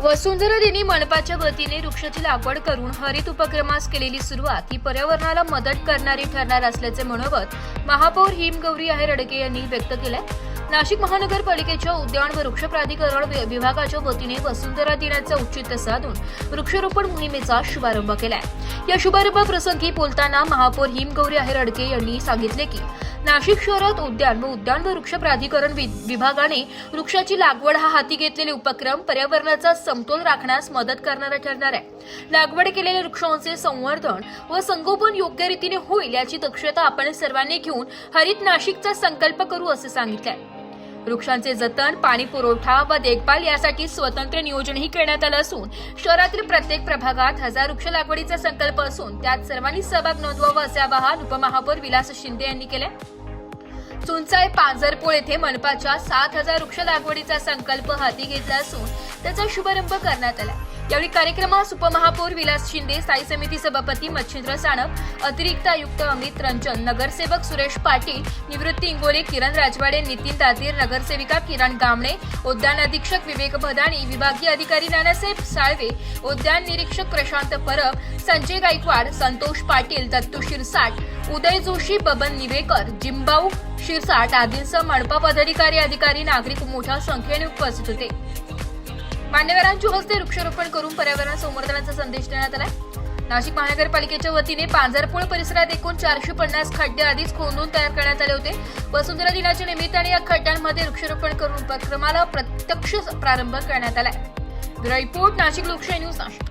वसुंधरा दिनी मनपाच्या वतीने वृक्षाची लागवड करून हरित उपक्रमास केलेली सुरुवात ही पर्यावरणाला मदत करणारी ठरणार असल्याचे मनोगत महापौर हिमगौरी आहेर अडके यांनी व्यक्त केले। नाशिक महानगरपालिकेच्या उद्यान व वृक्ष प्राधिकरण विभागाच्या वतीने वसुंधरा दिनाचे औचित्य साधून वृक्षारोपण मोहिमेचा शुभारंभ केलाय। या शुभारंभाप्रसंगी बोलताना महापौर हिमगौरी आहेर अडके यांनी सांगितले की नाशिक शहरात उद्यान व वृक्ष प्राधिकरण विभागाने वृक्षाची लागवड हा हाती घेतलेले उपक्रम पर्यावरणाचा समतोल राखण्यास मदत करणारा ठरणार आहे। लागवड केलेल्या वृक्षांचे संवर्धन व संगोपन योग्य रीतीने होईल याची दक्षता आपण सर्वांनी घेऊन हरित नाशिकचा संकल्प करू असे सांगितले। वृक्षांचे जतन, पाणी पुरवठा व देखभाल यासाठी स्वतंत्र नियोजनही करण्यात आलं असून शहरातील प्रत्येक प्रभागात 1000 वृक्ष लागवडीचा संकल्प असून त्यात सर्वांनी सहभाग नोंदवावा असे आवाहन उपमहापौर विलास शिंदे यांनी केले। चुंचाई पांजरपोळ येथे मनपाच्या 7000 वृक्ष लागवडीचा संकल्प हाती घेतला असून त्याचा शुभारंभ करण्यात आला। यावेळी कार्यक्रमास उपमहापौर विलास शिंदे, स्थायी समिती सभापती मच्छिंद्र सानप, अतिरिक्त आयुक्त अमित रंजन, नगरसेवक सुरेश पाटील, निवृत्ती इंगोले, किरण राजवाडे, नितीन तातीर, नगरसेविका किरण गामणे, उद्यान अधीक्षक विवेक भदाणी, विभागीय अधिकारी नानासाहेब साळवे, उद्यान निरीक्षक प्रशांत परब, संजय गायकवाड, संतोष पाटील, दत्तू शिरसाट, उदय जोशी, बबन निवेकर, जिंबाऊ शिरसाट आदींसह मनपा पदाधिकारी, अधिकारी, नागरिक मोठ्या संख्येने उपस्थित होते। मान्यवरांच्या हस्ते वृक्षारोपण करून पर्यावरण संवर्धनाचा संदेश देण्यात आला। नाशिक महानगरपालिकेच्या वतीने पांजरपोळ परिसरात एकूण 450 खड्डे आधीच खोदून तयार करण्यात आले होते। वसुंधरा दिनाच्या निमित्ताने या खड्ड्यांमध्ये वृक्षारोपण करून उपक्रमाला प्रत्यक्ष प्रारंभ करण्यात आला। ब्युरो रिपोर्ट, नाशिक लोकशाही न्यूज, नाशिक।